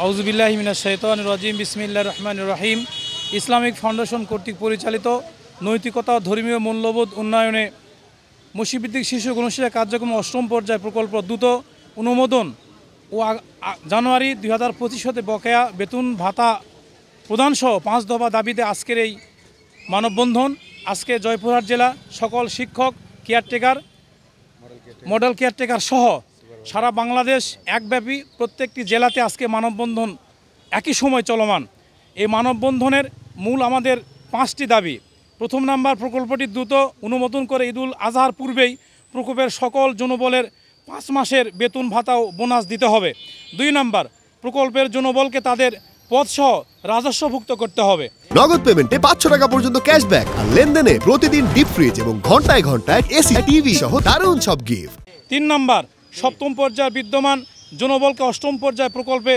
আউযুবিল্লাহি মিনাশ শাইতানির রাজিম বিসমিল্লাহির রহমানির রহিম। ইসলামিক ফাউন্ডেশন কর্তৃক পরিচালিত নৈতিকতা ও ধর্মীয় মূল্যবোধ উন্নয়নে মসজিদভিত্তিক শিশু গণশিক্ষা কার্যক্রম অষ্টম পর্যায় প্রকল্প দ্রুত অনুমোদন ও জানুয়ারি 2025 হতে বকেয়া বেতন ভাতা প্রদানসহ 5 দফা দাবিতে আজকের এই মানববন্ধন। আজকে জয়পুরহাট জেলা সকল শিক্ষক, কেয়ারটেকার, মডেল কেয়ারটেকার সহ সারা বাংলাদেশ একব্যাপী প্রত্যেকটি জেলাতে আজকে মানববন্ধন একই সময় চলমান। এই মানববন্ধনের মূল আমাদের 5টি দাবি। প্রথম নাম্বার, প্রকল্পটি দ্রুত অনুমোদন করে ঈদুল আজহার পূর্বেই প্রকল্পের সকল জনবলের 5 মাসের বেতন ভাতা ও বোনাস দিতে হবে। 2 নাম্বার, প্রকল্পের জনবলকে তাদের পদসহ রাজস্বভুক্ত করতে হবে। নগদ পেমেন্টে 500 টাকা পর্যন্ত ক্যাশব্যাক আর লেনদেনে প্রতিদিন ডিপ ফ্রিজ এবং ঘন্টায় ঘন্টায় এসি টিভি সহ দারুণ সব গিফট। 3 নাম্বার, সপ্তম পর্যায়ে বিদ্যমান জনবলকে অষ্টম পর্যায় প্রকল্পে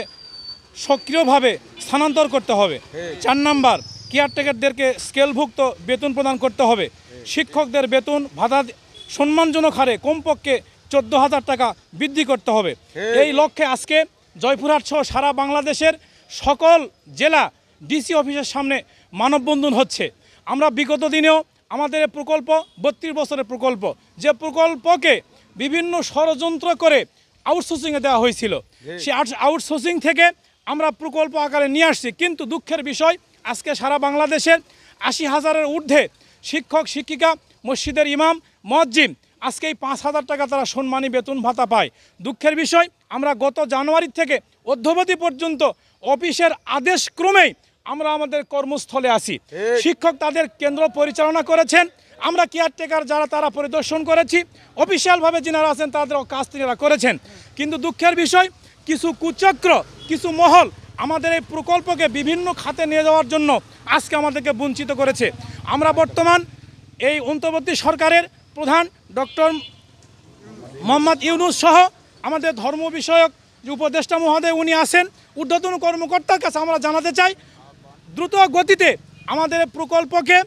সক্রিয়ভাবে স্থানান্তর করতে হবে। 4 নাম্বার, কেয়ারটেকারদেরকে স্কেলভুক্ত বেতন প্রদান করতে হবে। শিক্ষকদের বেতন ভাতা সম্মানজনক হারে কমপক্ষে 14,000 টাকা বৃদ্ধি করতে হবে। এই লক্ষ্যে আজকে জয়পুরহাট সহ সারা বাংলাদেশের সকল জেলা ডিসি অফিসের সামনে মানববন্ধন হচ্ছে। আমরা বিগত দিনেও আমাদের এই প্রকল্প 32 বছরের প্রকল্প, যে প্রকল্পকে বিভিন্ন ষড়যন্ত্র করে আউটসোর্সিংয়ে দেওয়া হয়েছিল, সেই আউটসোর্সিং থেকে আমরা প্রকল্প আকারে নিয়ে আসছি। কিন্তু দুঃখের বিষয়, আজকে সারা বাংলাদেশের 80,000-এর ঊর্ধ্বে শিক্ষক শিক্ষিকা, মসজিদের ইমাম, মুয়াজ্জিন আজকে এই 5,000 টাকা তারা সম্মানী বেতন ভাতা পায়। দুঃখের বিষয়, আমরা গত জানুয়ারি থেকে অদ্যাবধি পর্যন্ত অফিসের আদেশ ক্রমেই আমরা আমাদের কর্মস্থলে আসি। শিক্ষক তাদের কেন্দ্র পরিচালনা করেছেন, আমরা কেয়ারটেকার যারা তারা পরিদর্শন করেছি, অফিসিয়ালভাবে যিনারা আছেন তাদের কাজ তিনারা করেছেন। কিন্তু দুঃখের বিষয়, কিছু কুচক্র, কিছু মহল আমাদের এই প্রকল্পকে বিভিন্ন খাতে নিয়ে যাওয়ার জন্য আজকে আমাদেরকে বঞ্চিত করেছে। আমরা বর্তমান এই অন্তর্বর্তী সরকারের প্রধান ডক্টর মোহাম্মদ ইউনূস সহ আমাদের ধর্ম বিষয়ক যে উপদেষ্টা মহোদয় উনি আছেন, ঊর্ধ্বতন কর্মকর্তার কাছে আমরা জানাতে চাই, দ্রুত গতিতে আমাদের প্রকল্পকে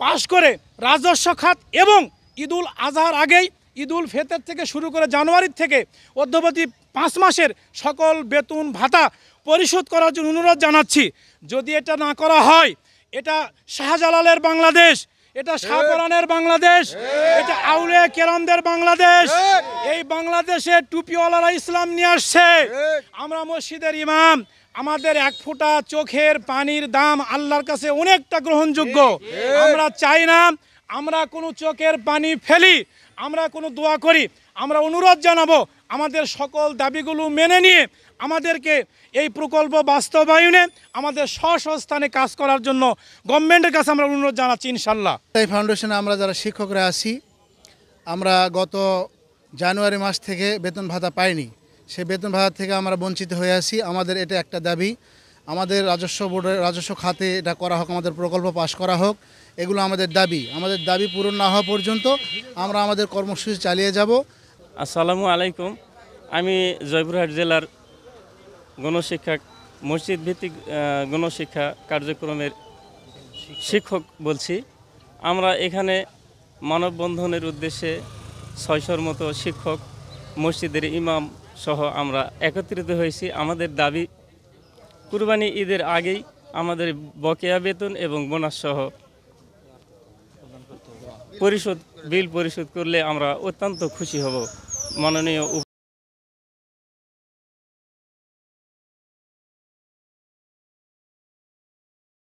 পাশ করে রাজস্ব খাত এবং ঈদুল আজহার আগেই ঈদুল ফিতর থেকে শুরু করে জানুয়ারি থেকে অদ্যাবধি 5 মাসের সকল বেতন ভাতা পরিশোধ করার জন্য অনুরোধ জানাচ্ছি। যদি এটা না করা হয়, এটা শাহজালালের বাংলাদেশ, এটা শাহপরানের বাংলাদেশ, এটা আউলিয়া কেরামদের বাংলাদেশ। এই বাংলাদেশে টুপিওয়ালারা ইসলাম নিয়ে আসছে। আমরা মসজিদের ইমাম, আমাদের 1 ফোঁটা চোখের পানির দাম আল্লাহর কাছে অনেকটা গ্রহণযোগ্য। আমরা চাই না আমরা কোনো চোখের পানি ফেলি, আমরা কোনো দোয়া করি। আমরা অনুরোধ জানাবো আমাদের সকল দাবিগুলো মেনে নিয়ে আমাদেরকে এই প্রকল্প বাস্তবায়নে আমাদের স্বস্থানে কাজ করার জন্য গভর্নমেন্টের কাছে আমরা অনুরোধ জানাচ্ছি ইনশাল্লাহ। এই ফাউন্ডেশনে আমরা যারা শিক্ষকরা আছি, আমরা গত জানুয়ারি মাস থেকে বেতন ভাতা পাইনি। সেই বেতন ভাতা থেকে আমরা বঞ্চিত হয়ে আছি। আমাদের এটা একটা দাবি, আমাদের রাজস্ব বোর্ডের রাজস্ব খাতে এটা করা হোক, আমাদের প্রকল্প পাশ করা হোক। এগুলো আমাদের দাবি। আমাদের দাবি পূরণ না হওয়া পর্যন্ত আমরা আমাদের কর্মসূচি চালিয়ে যাব। আসসালামু আলাইকুম। আমি জয়পুরহাট জেলার গণশিক্ষা মসজিদ ভিত্তিক গণশিক্ষা কার্যক্রমের শিক্ষক বলছি। আমরা এখানে মানববন্ধনের উদ্দেশ্যে 600-র মতো শিক্ষক, মসজিদের ইমাম সহ আমরা একত্রিত হয়েছি। আমাদের দাবি, কুরবানি ঈদের আগেই আমাদের বকেয়া বেতন এবং বোনাস সহ বিল পরিশোধ করলে আমরা অত্যন্ত খুশি হব। মাননীয়